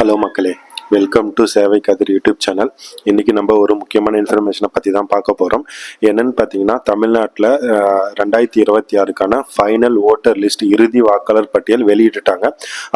Hello மக்களே, welcome to சேவை கதிர் YouTube channel. இன்றைக்கி நம்ம ஒரு முக்கியமான இன்ஃபர்மேஷனை பற்றி தான் பார்க்க போகிறோம். என்னென்னு பார்த்தீங்கன்னா, தமிழ்நாட்டில் 2026க்கான ஃபைனல் ஓட்டர் லிஸ்ட் இறுதி வாக்காளர் பட்டியல் வெளியிட்டுட்டாங்க.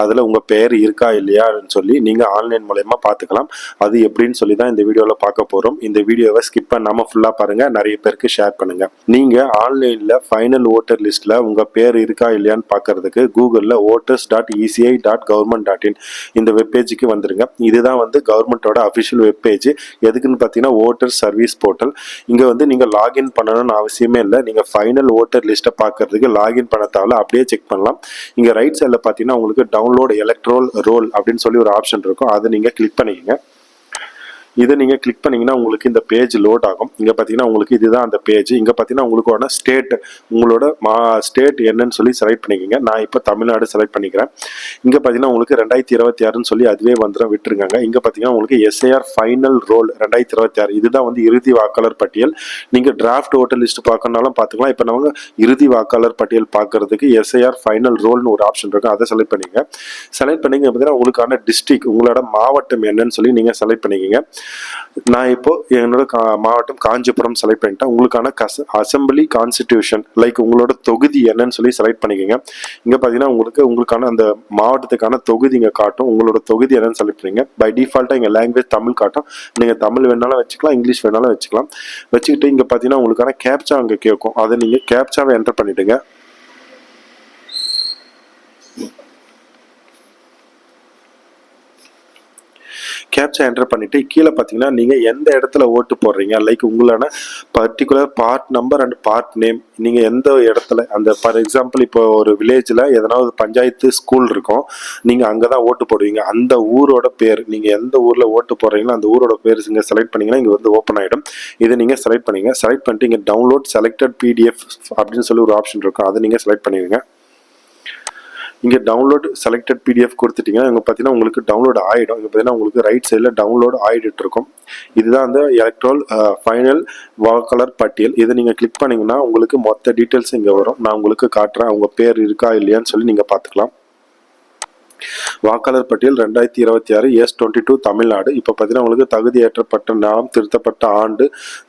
அதில் உங்கள் பேர் இருக்கா இல்லையான்னு சொல்லி நீங்கள் ஆன்லைன் மூலயமா பார்த்துக்கலாம். அது எப்படின்னு சொல்லி தான் இந்த வீடியோவில் பார்க்க போகிறோம். இந்த வீடியோவை ஸ்கிப் பண்ணாமல் ஃபுல்லாக பாருங்கள், நிறைய பேருக்கு ஷேர் பண்ணுங்கள். நீங்கள் ஆன்லைனில் ஃபைனல் ஓட்டர் லிஸ்ட்டில் உங்கள் பேர் இருக்கா இல்லையான்னு பார்க்குறதுக்கு கூகுளில் voters.eci.government.in இந்த வெப்பேஜுக்கு வந்துருங்க. இதுதான் வந்து கவர்மெண்ட்டோட அஃபிஷியல் வெப்பேஜ். எதுக்குன்னு பார்த்தீங்கன்னா, ஓட்டர் சர்வீஸ் போர்ட்டல். இங்கே வந்து நீங்கள் லாகின் பண்ணணும்னு அவசியமே இல்லை. நீங்கள் ஃபைனல் ஓட்டர் லிஸ்ட்டை பார்க்கறதுக்கு லாகின் பண்ண தேவையில்ல, அப்படியே செக் பண்ணலாம். இங்கே ரைட் சைடில் பார்த்தீங்கன்னா உங்களுக்கு டவுன்லோட் எலக்ட்ரோல் ரோல் அப்படின்னு சொல்லி ஒரு ஆப்ஷன் இருக்கும். அதை நீங்கள் கிளிக் பண்ணிக்கங்க. இதை நீங்கள் கிளிக் பண்ணிங்கன்னா உங்களுக்கு இந்த பேஜ் லோட் ஆகும். இங்கே பார்த்தீங்கன்னா உங்களுக்கு இதுதான் அந்த பேஜ். இங்கே பார்த்தீங்கன்னா உங்களுக்கான ஸ்டேட், உங்களோட ஸ்டேட் என்னன்னு சொல்லி செலக்ட் பண்ணிக்கோங்க. நான் இப்போ தமிழ்நாடு செலக்ட் பண்ணிக்கிறேன். இங்கே பார்த்தீங்கன்னா உங்களுக்கு 2026ன்னு சொல்லி அதுவே வந்துடும், விட்டுருக்காங்க. இங்கே பார்த்தீங்கன்னா உங்களுக்கு எஸ்ஐஆர் ஃபைனல் ரோல் 2026 இதுதான் வந்து இறுதி வாக்காளர் பட்டியல். நீங்கள் டிராஃப்ட் ஓட்டர் லிஸ்ட் பார்க்கணுனாலும் பார்த்துக்கலாம். இப்போ நம்ம இறுதி வாக்காளர் பட்டியல் பார்க்கறதுக்கு எஸ்ஐஆர் ஃபைனல் ரோல்னு ஒரு ஆப்ஷன் இருக்கும், அதை செலக்ட் பண்ணிங்க. செலக்ட் பண்ணிங்க பார்த்தீங்கன்னா உங்களுக்கான டிஸ்ட்ரிக்ட், உங்களோட மாவட்டம் என்னன்னு சொல்லி நீங்கள் செலக்ட் பண்ணிக்கோங்க. நான் இப்போ என்னோட மாவட்டம் காஞ்சிபுரம் செலக்ட் பண்ணிட்டேன். உங்களுக்கான அசம்பிளி கான்ஸ்டிடியூஷன் லைக் உங்களோட தொகுதி என்னன்னு சொல்லி செலக்ட் பண்ணிக்கோங்க. இங்கே பார்த்தீங்கன்னா உங்களுக்கான அந்த மாவட்டத்துக்கான தொகுதி இங்கே காட்டும். உங்களோட தொகுதி என்னன்னு செலக்ட் பண்ணிங்க. பை டிஃபால்ட்டாக இங்கே லாங்குவேஜ் தமிழ் காட்டும். நீங்கள் தமிழ் வேணாலும் வச்சுக்கலாம், இங்கிலீஷ் வேணாலும் வச்சுக்கலாம். வச்சுக்கிட்டு இங்கே பார்த்தீங்கன்னா உங்களுக்கான கேப்சா அங்கே கேட்கும். அதை நீங்கள் கேப்சாவை என்டர் பண்ணிவிடுங்க. கேப்சா என்டர் பண்ணிட்டு கீழே பார்த்தீங்கன்னா நீங்கள் எந்த இடத்துல ஓட்டு போடுறீங்க, லைக் உங்களான particular part number and part name, நீங்கள் எந்த இடத்துல அந்த ஃபார் எக்ஸாம்பிள் இப்போ ஒரு வில்லேஜில் எதனாவது பஞ்சாயத்து ஸ்கூல் இருக்கும், நீங்கள் அங்கே தான் ஓட்டு போடுவீங்க. அந்த ஊரோட பேர், நீங்கள் எந்த ஊரில் ஓட்டு போடுறீங்களோ அந்த ஊரோட பேர் இங்கே செலக்ட் பண்ணிங்கன்னா இங்கே வந்து ஓப்பன் ஆகிடும். இதை நீங்கள் செலக்ட் பண்ணிங்க. செலக்ட் பண்ணிட்டு இங்கே டவுன்லோட் செலக்டட் PDF அப்படின்னு சொல்லி ஒரு ஆப்ஷன் இருக்கும், அதை நீங்கள் செலக்ட் பண்ணிடுங்க. இங்கே டவுன்லோட் செலக்டட் PDF கொடுத்துட்டீங்கன்னா இங்கே பார்த்தீங்கன்னா உங்களுக்கு டவுன்லோட் ஆகிடும். இங்கே பார்த்தீங்கன்னா உங்களுக்கு ரைட் சைடில் டவுன்லோட் ஆகிட்டு இருக்கும். இதுதான் அந்த எலக்ட்ரல் ஃபைனல் வாக்காளர் பட்டியல். இதை நீங்கள் கிளிக் பண்ணிங்கன்னா உங்களுக்கு மொத்த டீட்டெயில்ஸ் இங்கே வரும். நான் உங்களுக்கு காட்டுறேன், உங்கள் பேர் இருக்கா இல்லையான்னு சொல்லி நீங்கள் பார்த்துக்கலாம். வாக்காளர் பட்டியல் 2026 S22 தமிழ்நாடு. இப்போ பார்த்தீங்கன்னா உங்களுக்கு தகுதியேற்றப்பட்ட நாளம், திருத்தப்பட்ட ஆண்டு,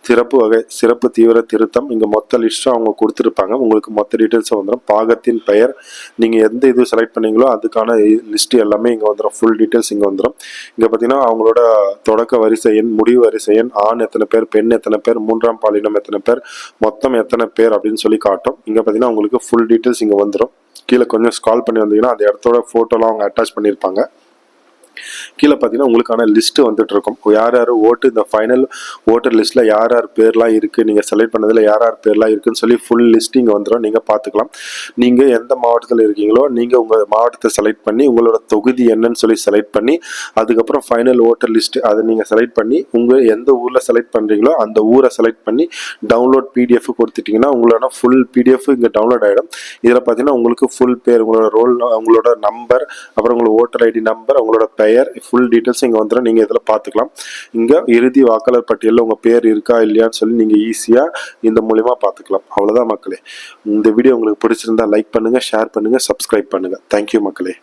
சிறப்பு வகை, சிறப்பு தீவிர திருத்தம், இங்கே மொத்த லிஸ்ட்டும் அவங்க கொடுத்துருப்பாங்க. உங்களுக்கு மொத்த டீட்டெயில்ஸ் வந்துடும். பாகத்தின் பெயர், நீங்கள் எந்த இது செலக்ட் பண்ணீங்களோ அதுக்கான லிஸ்ட் எல்லாமே இங்கே வந்துடும். ஃபுல் டீட்டெயில்ஸ் இங்கே வந்துடும். இங்கே பார்த்தீங்கன்னா அவங்களோட தொடக்க வரிசை எண், முடிவு வரிசை எண், ஆண் எத்தனை பேர், பெண் எத்தனை பேர், மூன்றாம் பாலினம் எத்தனை பேர், மொத்தம் எத்தனை பேர் அப்படின்னு சொல்லி காட்டும். இங்கே பார்த்தீங்கன்னா உங்களுக்கு ஃபுல் டீட்டெயில்ஸ் இங்கே வந்துடும். கீழே கொஞ்சம் ஸ்க்ரால் பண்ணி வந்தீங்கன்னா அந்த இடத்தோட ஃபோட்டோலாம் அவங்க அட்டாச் பண்ணியிருப்பாங்க. கீழே பார்த்தீங்கன்னா உங்களுக்கான லிஸ்ட்டு வந்துட்டு இருக்கும். யார் யார் ஓட்டு, இந்த ஃபைனல் ஓட்டர் லிஸ்ட்டில் யார் யார் பேர்லாம் இருக்குது, நீங்கள் செலக்ட் பண்ணதில் யார் யார் பேர்லாம் இருக்குதுன்னு சொல்லி ஃபுல் லிஸ்ட் இங்கே வந்துடும். நீங்கள் பார்த்துக்கலாம். நீங்கள் எந்த மாவட்டத்தில் இருக்கீங்களோ நீங்கள் உங்கள் மாவட்டத்தை செலக்ட் பண்ணி உங்களோட தொகுதி என்னன்னு சொல்லி செலக்ட் பண்ணி அதுக்கப்புறம் ஃபைனல் ஓட்டர் லிஸ்ட்டு அதை நீங்கள் செலக்ட் பண்ணி உங்கள் எந்த ஊரில் செலக்ட் பண்ணுறீங்களோ அந்த ஊரை செலக்ட் பண்ணி டவுன்லோட் PDF கொடுத்துட்டிங்கன்னா உங்களோட ஃபுல் PDF இங்கே டவுன்லோட் ஆகிடும். இதில் பார்த்தீங்கன்னா உங்களுக்கு ஃபுல் பேர், உங்களோட ரோல், உங்களோட நம்பர், அப்புறம் உங்களோட ஓட்டர் ID நம்பர், உங்களோட பெயர், ஃபுல் டீட்டெயில்ஸ் இங்கே வந்துடும். நீங்கள் இதில் பார்த்துக்கலாம். இங்கே இறுதி வாக்காளர் பட்டியலில் உங்கள் பேர் இருக்கா இல்லையான்னு சொல்லி நீங்கள் ஈஸியாக இந்த மூலிமா பார்த்துக்கலாம். அவ்வளோதான் மக்களே. இந்த வீடியோ உங்களுக்கு பிடிச்சிருந்தா லைக் பண்ணுங்கள், ஷேர் பண்ணுங்கள், சப்ஸ்கிரைப் பண்ணுங்கள். தேங்க்யூ மக்களே.